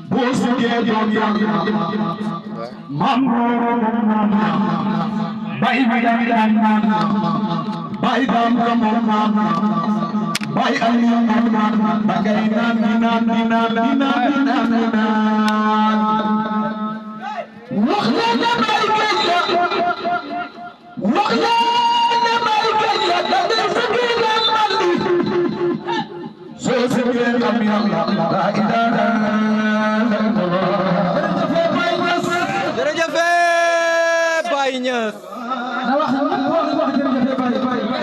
Bosuge doom yàlla Maam Baay Madam Baay Dam Baay Aliou bagay naan wax leen ne Baay géej la wax leen ne Baay géej la da ngeen sëggee ngeen mandi soo sëggee xam yàlla la ilaha jërëjëf Baye Niass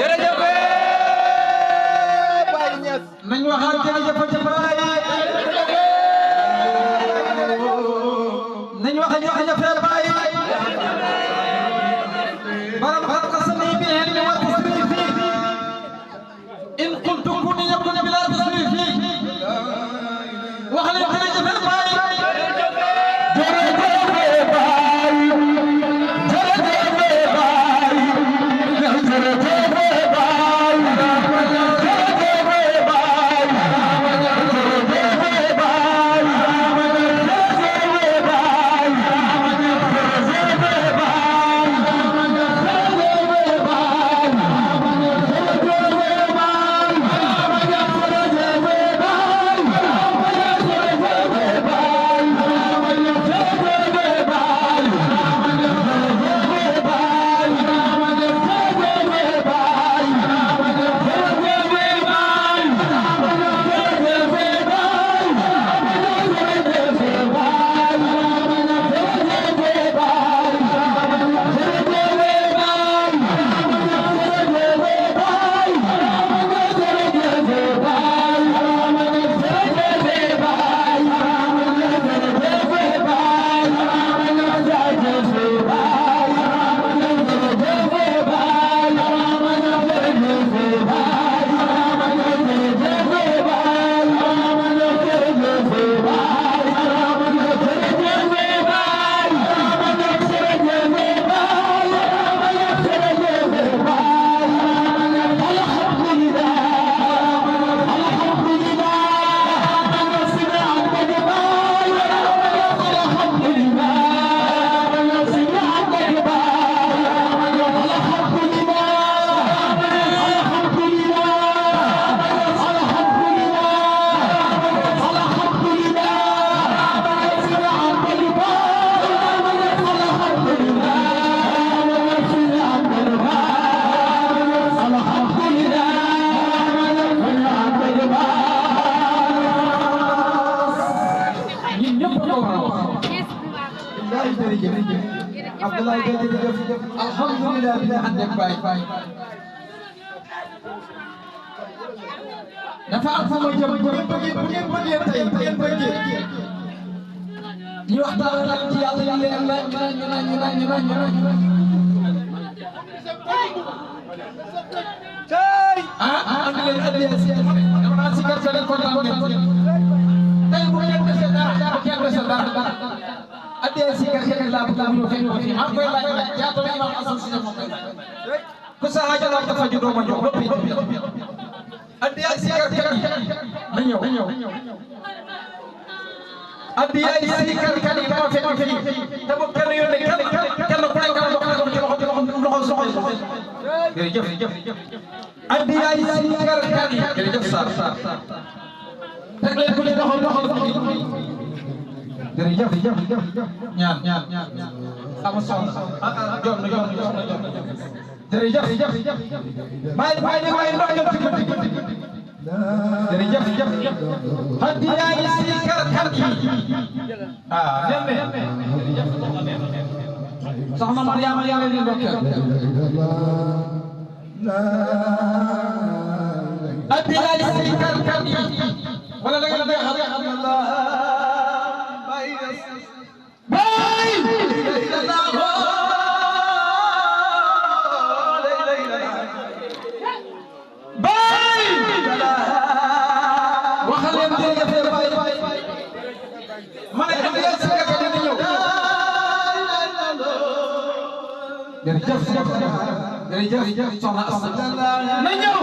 jërëjëf Baye Niass nañ waxaat jërëjëf Baye nañ wax jërëjëf Baye baram qasmi bi hilmi wa tasrifi in qultu kun yakun bila tasrifi wax leen jërëjëf Baye Abdoulaye jërëjëf alhamdulilah bi nga ànd ak Baye dafa am fu ma jëm bu ngeen bëggee tey bu ngeen bëggee ñu waxtaan ak ci yàlla yi leen la ñu am leen addiya si dama naa si gerte leen kontaan ngeen tey bu ngeen dese dara bu ngeen dese dara addiya si gerte laa bëgg ñu fekk ko fi maa ngi koy laaj jaata la imam Assane si moom ku sa haaja la dafa ju dooma jox boppi addiya si gerte na ñëw addiya si gerte yi dama fekk fi te bu kenn yónnee kenn ku nekk la dox ci loxo jërëjëf addiya si gerte jërëjëf Sarr teg leen ko ci loxo jërëjëf ñaan sama soxna jom na jërëjëf bàyyi ndox jot ci guddi jërëjëf hadiya yi si kar yi nenne soxna Mariama yaa ngi ndokkeel hadiya yi si kar yi wala da nga xam jërëjëf soxna Assa na ñëw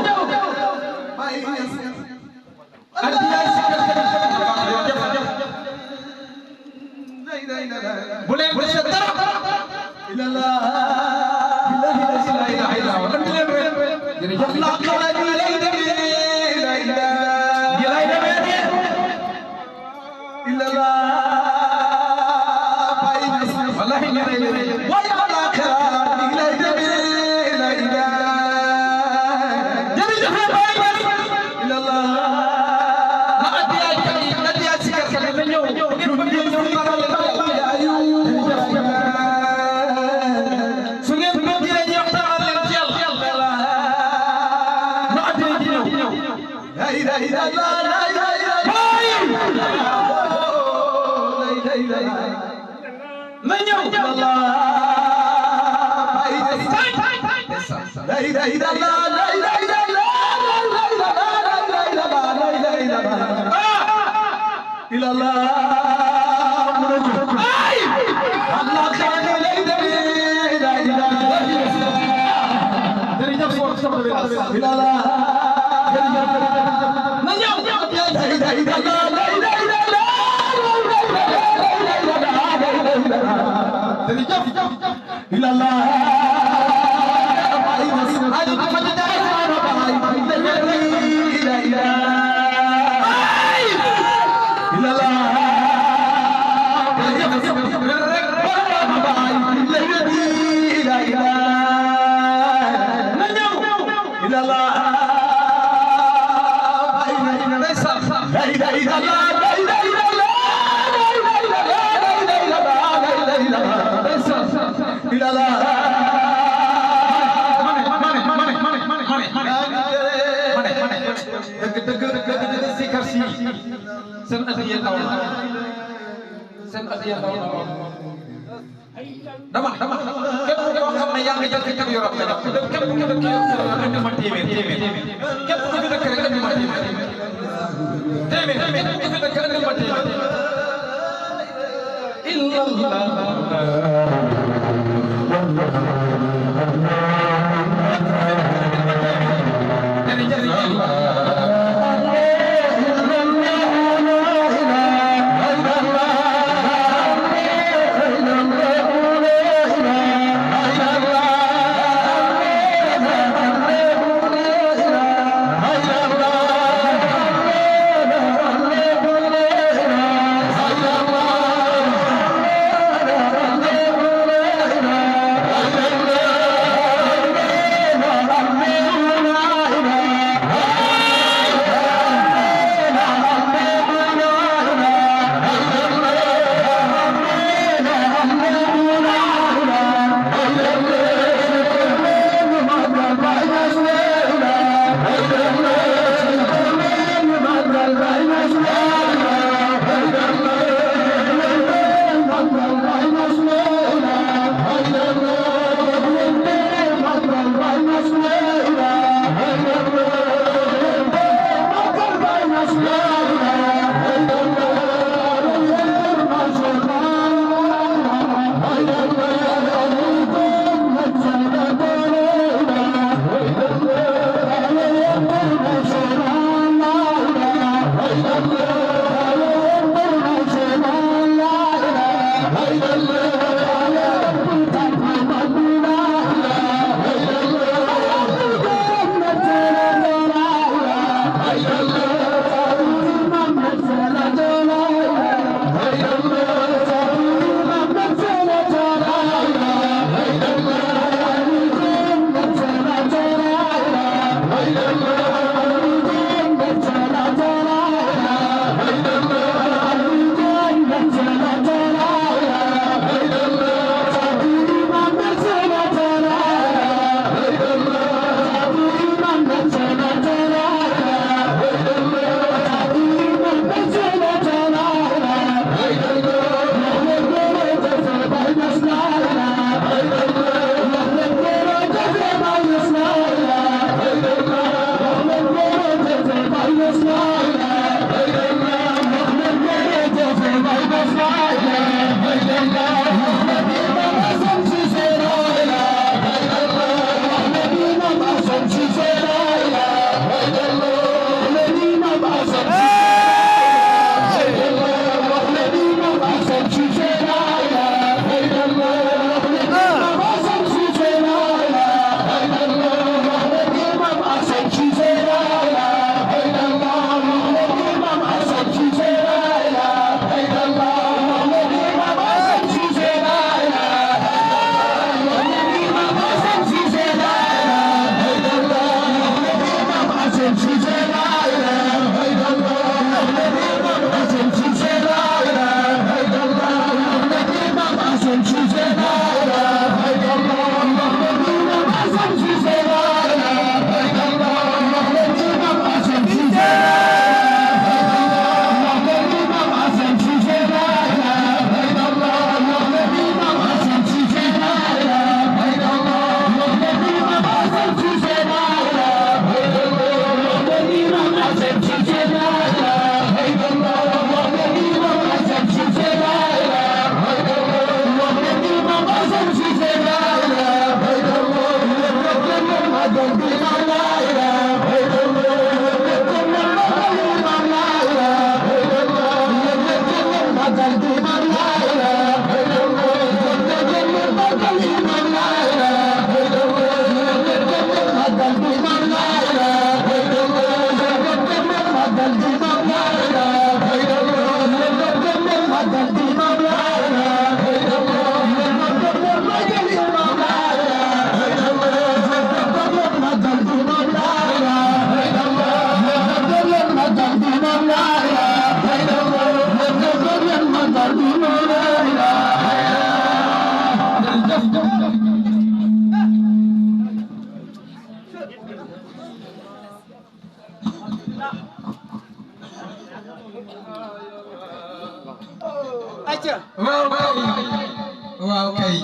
waaw kay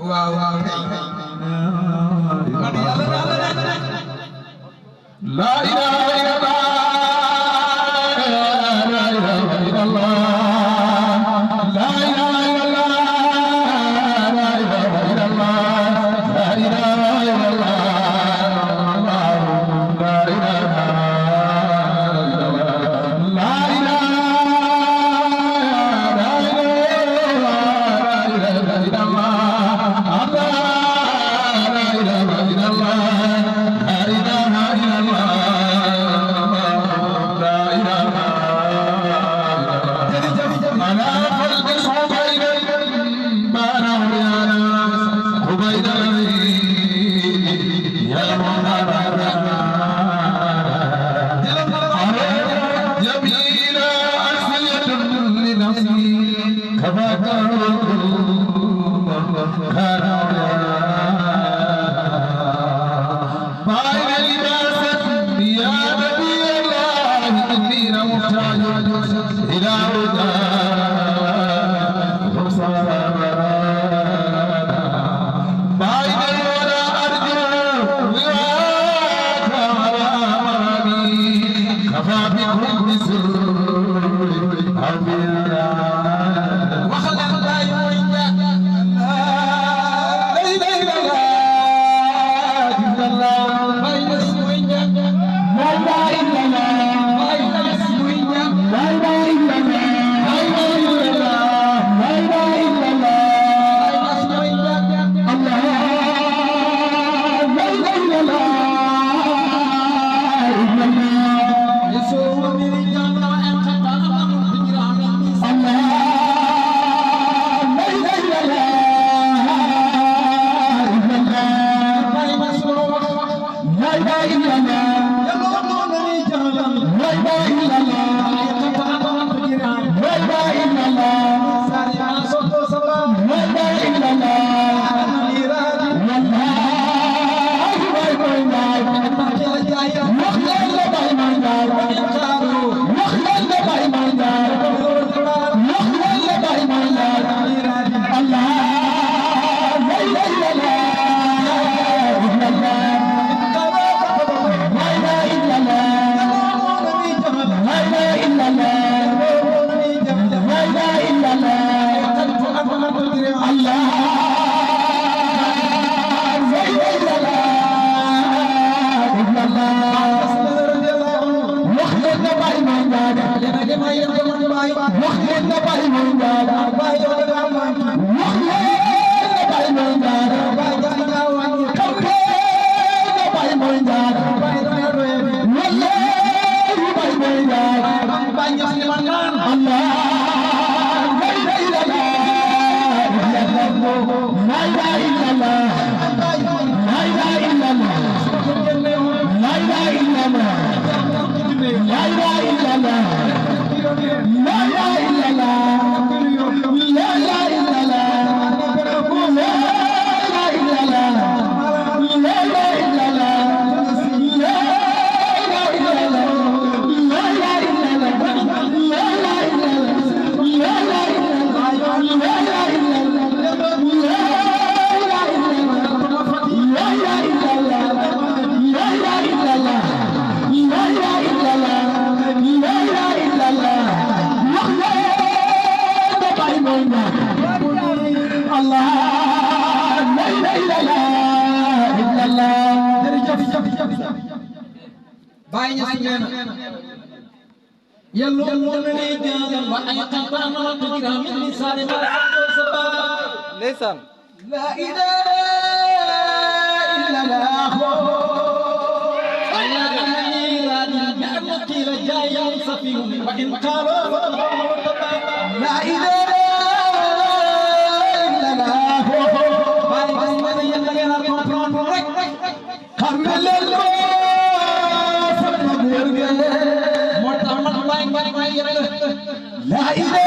waaw kay la ilaha illallah ndeysaan la ilaha illallah وإن قالوا لا إله إلا الله كمل لا إله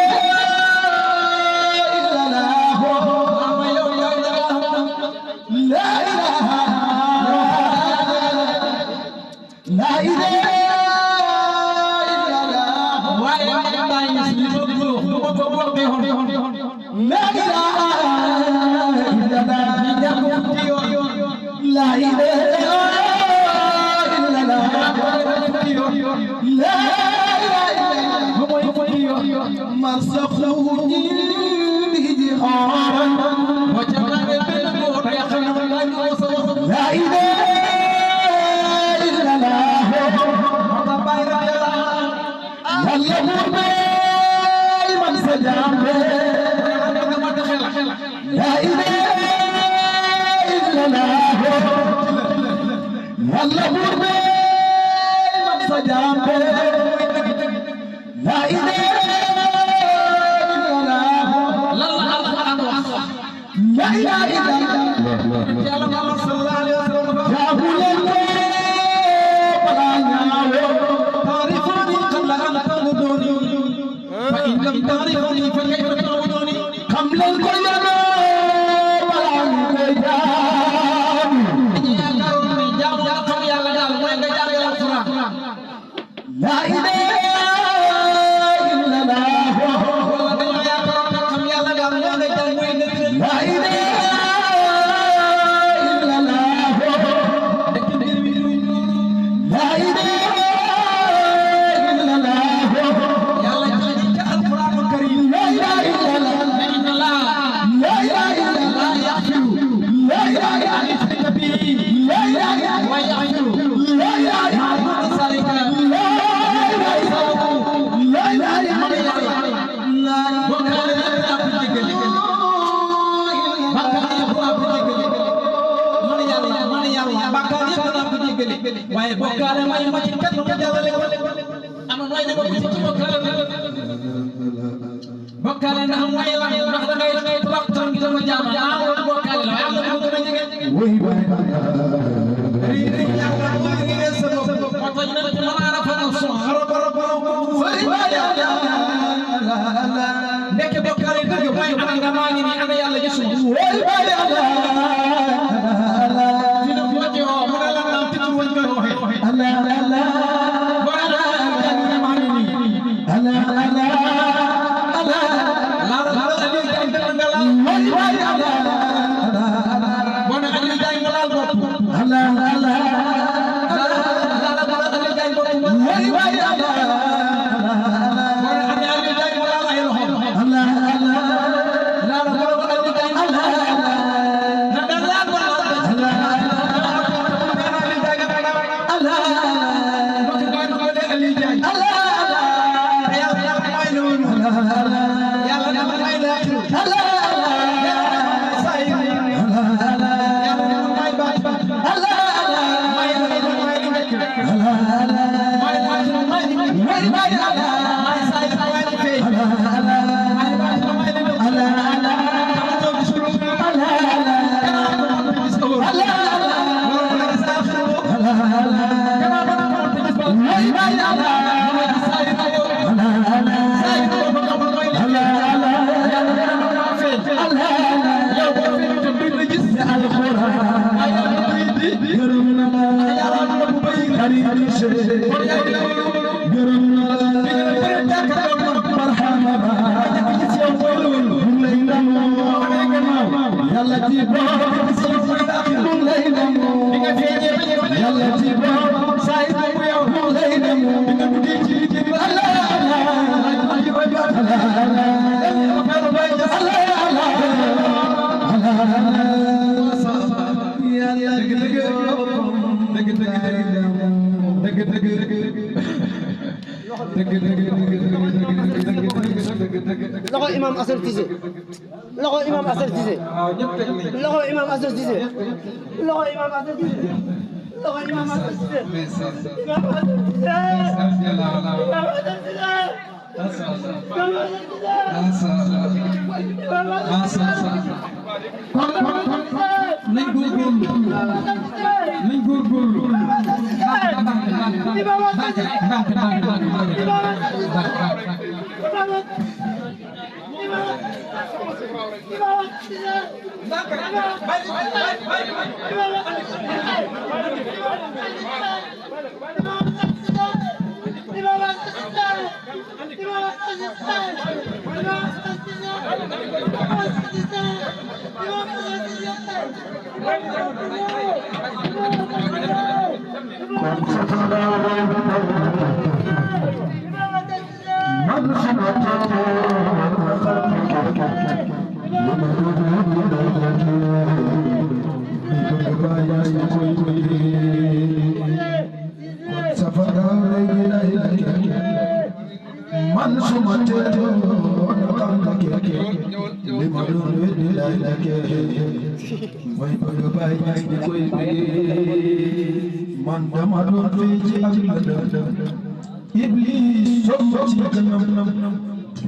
إلا الله لا إله لا إله إلا الله waaye bokkaale may ma ci kat ma jàllale ko am nooy ne ko ci bokkaale bokkaale ndax mooy la ndax da ngay wax tan gi dama jaama ah wala bokkaale la am na ko gën a jege way way ri ri yàlla mooy ngi sa bopp moo tax ñu ne ma ara fa so way way nekk bokkaale dëgg mooy ana nga maa ngi nii ana yàlla gisuma way way loxo imam Assane Cissé loxo imam Assane Cissé loxo imam Assane Cissé loxo imam Assane Cissé loxo imam Assane Cissé imam man dama doon fii ci àdduna Iblis somba ci kanam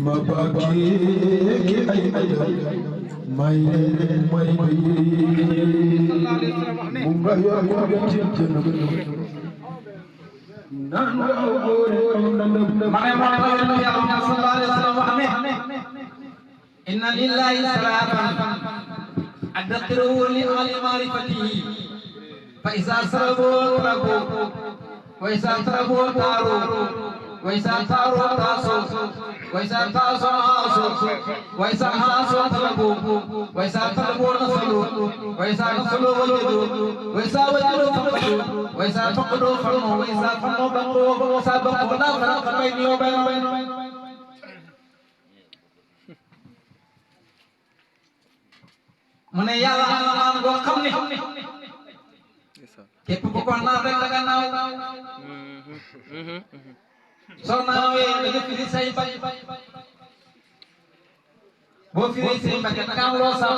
ma baagee ki ay may may mu nga yor ci jënam nan nga góore ma ne moo tax Yàlla sallallahu alayhi wa sallam wax ne inna lillahi salatan adqiru li ahli ma'rifatihi fa iza sarabu taraku wa iza tarabu taru wa iza taru tasu wa iza tasu asu wa iza asu talabu wa iza talabu nasalu wa iza nasalu wajadu wa iza wajadu faqadu wa iza faqadu farnu wa iza farnu baqu wa iza baqu la farqa bayni wa bayna mu ne yàlla am na naan boo xam ne képp ku ko naan rek da nga naaw soo naawee da nga firi say bañ boo firi say bañ da nga am loo saw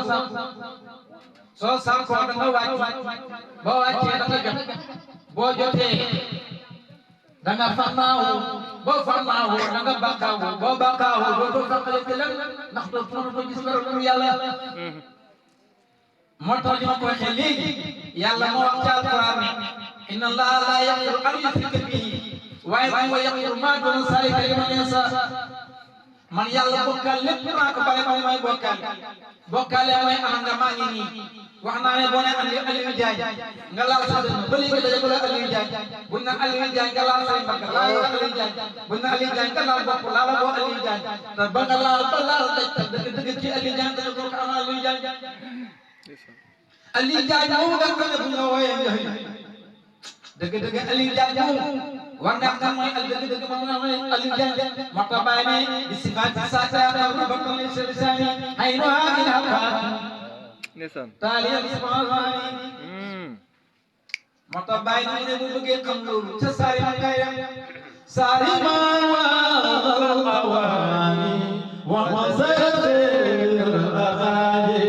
soo saw ko da nga wàcc boo wàccee da nga jot boo jotee da nga fannaawu boo fannaawu da nga bakkaawu boo bakkaawu boo ko fàqale ci lan ndax doo mënatoo gis dara yàlla moo tax li ma ko waxee léegi yàlla moo wax ci alquran ne inna allaha la yaghfiru an yushraka bihi waaye wa yaghfiru ma duna zalika liman yasha man yàlla bokkaal lépp maa ko bàyyi mooy bokkaale mooy ana nga maa ngi nii wax naa ne boo ne Aliou Diagne nga laal sa dënn ba léegi daje ko la Aliou Diagne buñ na Aliou Diagne nga laal say mbagg laal Aliou Diagne buñ na Aliou Diagne nga laal bopp laal boo Aliou Diagne te ba nga laal ba laal dëgg ci Aliou Diagne dañu ko am Aliou Diagne Aliou Diagne moom nga xam ne bu ñu wooyee dëgg Aliou Diagne moom war nga xam mooy dëgg moom nga mooy Aliou Diagne moo tax bàyyi ne di sifaati saata ba bakkan li sani ay no ila ndeysaan taaliya subhanallahi moo tax bàyyi ne bu bëggee xam loolu ca saari ma kayam saari ma wa awani wa masayir al-aghani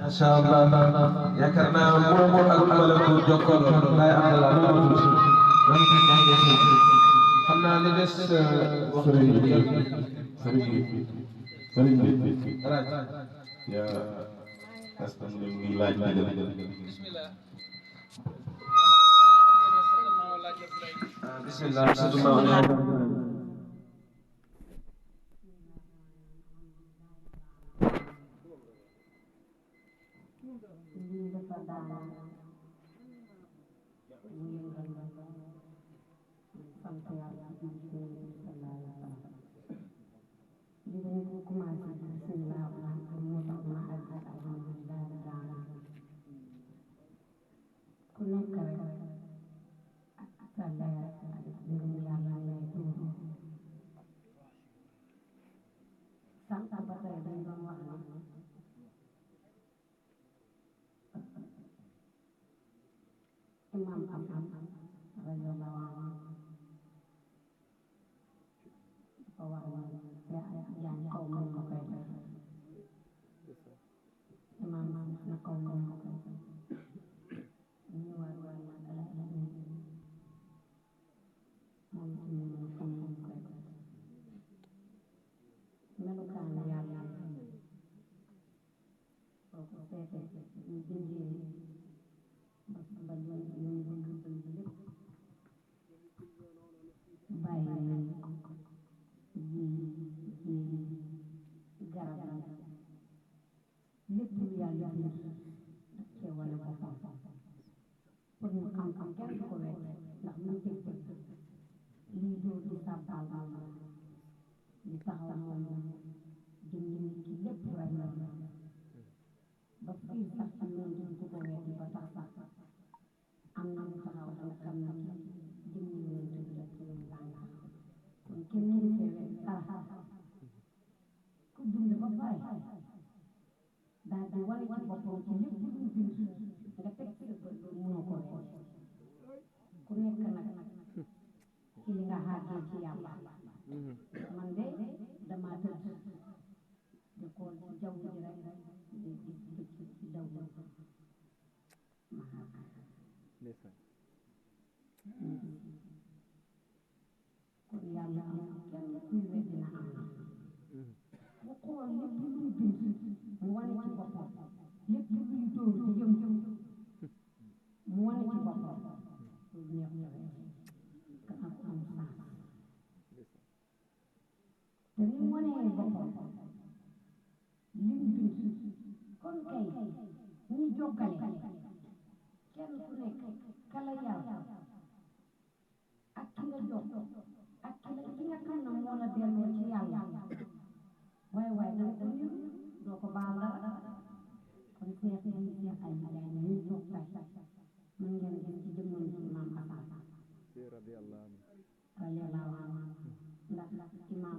Masha Allah yaakaar naa moom ak malaku jokkoon laay am la loolu xam naa li des waxtu bi sëriñ bi yaa askan wi ngi laaj bismillah imam am radiyallahu anhu dafa wax ne yaa ngi kaw moom nga koy def imam na kaw moom nga koy def ñu war na ala moom ñu na kaw moom nga koy def melukaan yàlla boo ko seetee ñu bindee ba ñu bëgg lépp bàyyi nañ ji garab lépp lu yàlla bind daf cee wane boppam pour ñu xam-xam kenn du ko wet ndax ñu teg lii doo di sàbbal Allah di taxaw moom jëm nit ki lépp rek la ba fii sax am na ñu ko wet ba tax sax am na mu taxaw tam xam na jëm ñu leen tudd rek ci leen làng kon kenn mënu fee wet dara ku bind ba pare daal di wane ci boppam ci lépp lu mu bind nga teg ci bët mënoo ko wet ku nekk nag ci li nga xaajee ci yàlla man de dama tëdd di xool ci jaww ji rek di gis ci jaww ji ma xaar kon yàlla am kenn kuy weddi na am na bu xool lépp lu muy bind mu wane ci boppam lépp lu muy dóor di yëngu mu wane ci boppam loolu neex na rek ka am sens te ni mu wanee boppam li mu bind kon kay ñi jokkale kenn ku nekk kala yar ak ki nga jox ak ki nga xam ne moo la delloo ci yàlla waaye waaye danga ko ñëw doo ko baal dara kon seex yi seex ay jaay na ñu jox tay mën ngeen gis ci jëmmoon ci imam Assane radiyallahu anhu ndax imam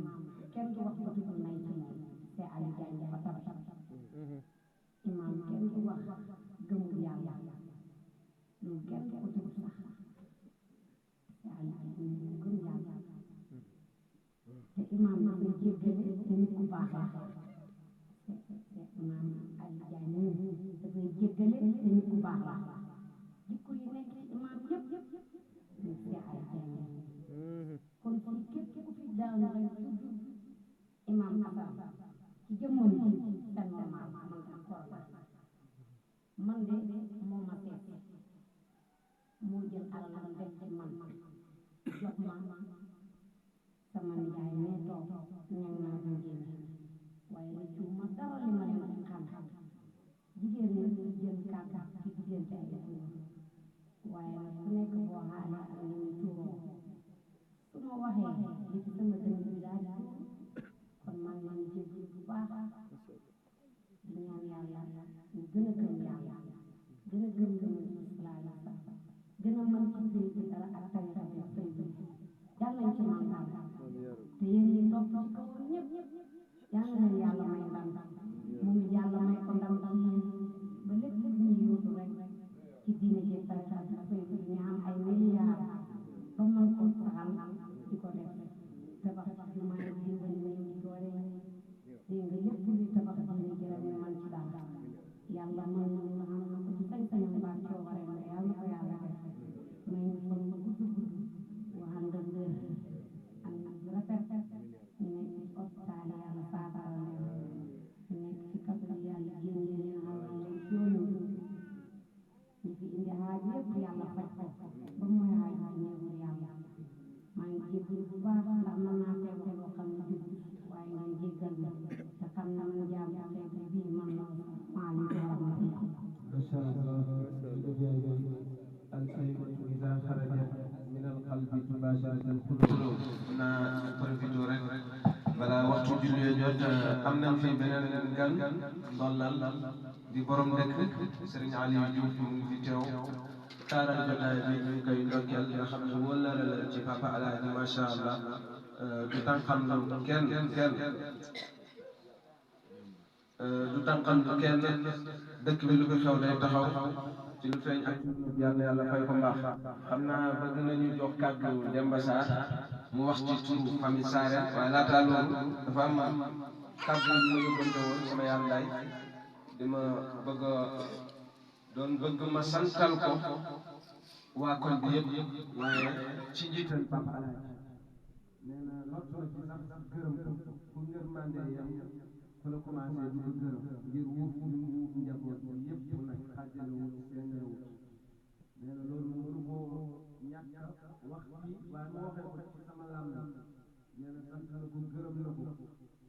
kenn du wax ko tudd nay ci moom te Ali Jaay dafa tabax imam kenn du wax gëmul yàlla loolu kenn du ko tudd sax te Ali Jaay gëm yàlla te imam dafay jéggale te nit ku baax la te imam Ali Jaay dafay jéggale te nit ku baax la jikko yi nekk ci imam yëpp ñu te Ali Jaay kon kon képp ku fi daanu rek tudd imam Assane ci jëmmoon ci c'est normal man d'accord man de moo ma seet moo jël alalam def ci man jox ma sama nijaay ne toog ñang naa ko génne waaye la ci ma dara li ma leen xam jigéen ñi ñu jël kàddu ci diggante ay góor waaye nag ku nekk boo xaaree ak li ñu tuuroo su ma waxee li ci sama dënn bi daal kon man man jéggi bu baax di ñaan yàlla ñu gën a gëm yàlla gën a gëm gëm islaam gën a mën ci béy bi dara ak tarixa bi sëy bi yàlla nañ ci man daal te yéen ñi topp ci kaw ñëpp yàlla nañ yàlla may ndam moom it yàlla may ko ndam ci ba nga xam na ko ci sañ-sañam mbaa coobareem la yàlla na ko yàlla def may ñu fan bu gudd gudd waxal nga wér ak nag yu rafet ñu nekk ci hôpital yàlla saafara leen ñu nekk ci kaso yi yàlla génne leen xalal leen ci yoonu ñu fi indi xaaj yëpp yàlla faj ko ba mooy xaaj bi néewul yàlla maa ngi jéggalu bu baax ndax mën naa teew te loo xam ne jubut waaye nga jéggal ma te xam na man jaam bu tedd bii man la maaleykum wa rahmatullah ما شاء الله الكلمة إذا خرجت من القلب تباشر القلوب naa profité rek balaa waxtu julli jot am nañ fi beneen gan ndollal di borom dëkk Serigne Aliou Diouf mu ngi fi teew taaral jotaay bi ñu ngi koy ndokkeel nga xam ne wóllare la ci papa Alaaji macha allah du tànqam lu kenn du tànqam lu kenn dëkk bi lu ko xew lay taxaw ci lu feeñ ak yàlla yàlla fay ko mbaax xam naa bëgg nañu jox kàddu Demba Sarr mu wax ci turu famille Saare waaye laataa loolu dafa am kàddu yu ma yóbbante woon sama yaam daay di ma bëgg bëgg ma santal ko waa koñ bi yëpp waaye ci njiital Papa Alaaji nee na lott na ci sax gërëm ko pour ngërmande yam fa la commencé di ko gërëm ngir wuuf wuuf njaboot bi yëpp nag xàjjale wu seen wu nee na loolu mënu koo ñàkk wax bi waaye ma waxee ko ci sama lam nee na sant na ko gërëm na ko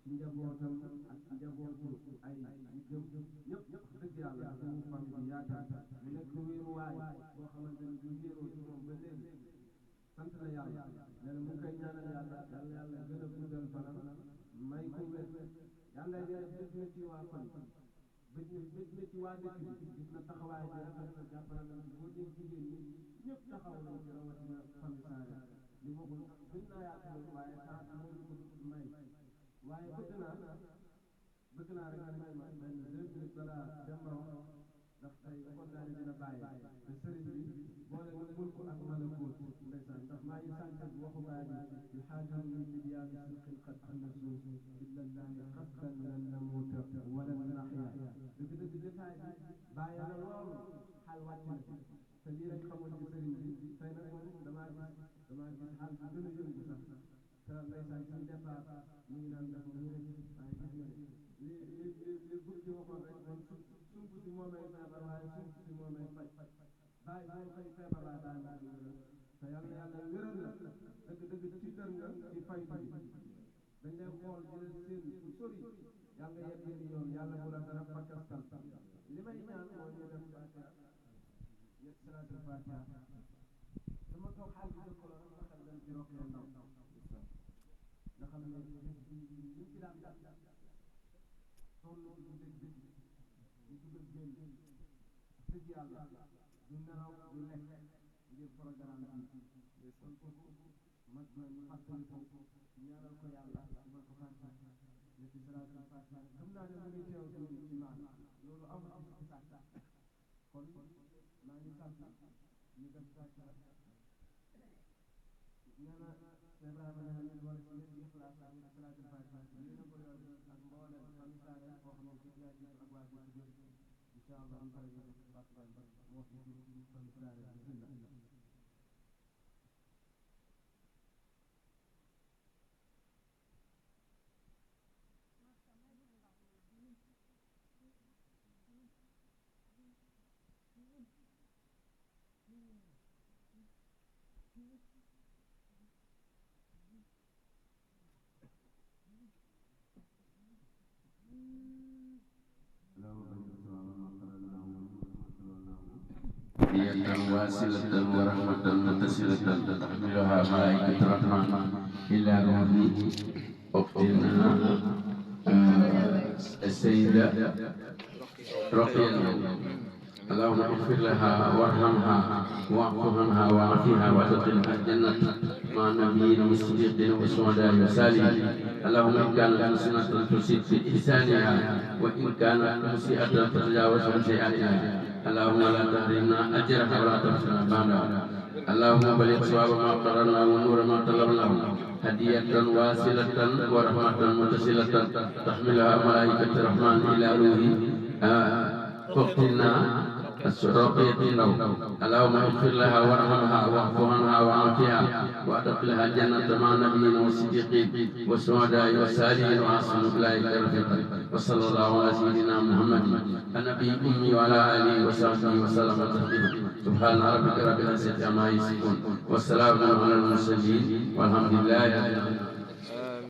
ci njabootam ak ci njabootu ay ñi gëm ñëpp dëgg yàlla suñu famille bi yaakaar mu nekk wéeruwaay boo xamante ni bu wéeroo ci moom ba léegi sant na yàlla nee na mu ngi koy ñaanal yàlla yàlla gën a guddal fanam may ko wér yàlla nee na bés na ci waa fan bés na ci waa dëkk bi gis na taxawaay bi rafet na jàppale na boo dégg jigéen ñi ñëpp taxaw nañ ci rawatina famille Saare li ma ko gën naa yaatu waaye saa moo ñu ko may waaye bëgg naa rek nga may ma benn 2 minutes balaa dem ba wax ndax tey waxoon naa ne dina bàyyi te sëriñ bi boole na mulku ak malakut ndeysaan ndax maa ngi sant waxu baay bi xaajal min bidyaani sidqin qad annasu illa llahi qasdan lan namuuta wala naxya dëgg détail bi bàyyi na loolu xaal wàcc na te lii rek xamoon ci sëriñ bi tey nag moom damaa gis xaal bi gën a yëngu sax te ndeysaan ci départ mi ngi naan dafa wér waaye gis nga li bur gi waxoon rek man sump si moo may feebar waaye sump si moo may faj bàyyi boo fay feebar laa daan te yàlla wéral la dëgg tiitar nga ci fay bi dañ lay xool di leen seen fu sori yàlla yegg ni yoon yàlla bu la dara fakkastal li may ñaan mooy ñu def fatiha ñett salaatul fatiha dama toog xaal bi dëkk la nga xam dañ ci rokk ndaw nga xam ne ñu ci daan tolloo du dégg dégg ñu dugal génn dëgg yàlla du nelaw du lekk ngir programme bi kon kooku mag na ñu fàttali ko ñaanal ko yàlla ma ko fàtte ne ci salaatul fatiha xam naa ne mu ngi teew ci imaan loolu am na ci sàkk kon maa ngi sant ñu def fatiha nee na Ibrahima ne leen war ci ñetti ixlaas ak salaatul fatiha yéen a ko yor ak mboolem famille Saare boo xam ne ci jaay ak waa dëkk bi incha allah am pare ñu def fatiha moo fi ci famille Saare bismillah هدية واصلة ورحمة متصلة تحملها ملائكة الرحمن إلى روح أختنا السيدة رقية. اللهم اغفر لها وارحمها واعف عنها وعافها وادخلها الجنة مع النبيين والصديقين والشهداء والصالحين. اللهم إن كانت حسنة تزد في إحسانها وإن كانت مسيئة تتجاوز عن سيئاتها. اللهم لا تحرمنا أجرها ولا تفتنا بعدها. اللهم بلغ صواب ما قررنا ونور ما طلبناه هدية واصلة ورحمة متصلة تحملها ملائكة الرحمن إلى روح اختنا الرقية النوم اللهم اغفر لها وارحمها واعف عنها وعافها وادخلها جنة مع النبيين والصديقين والشهداء والصالحين وحسن اولئك رفيقا وصلى الله على سيدنا محمد النبي الامي وعلى اله وصحبه وسلم تسليما سبحان ربك رب العزة عما يصفون والسلام على المرسلين والحمد لله رب العالمين.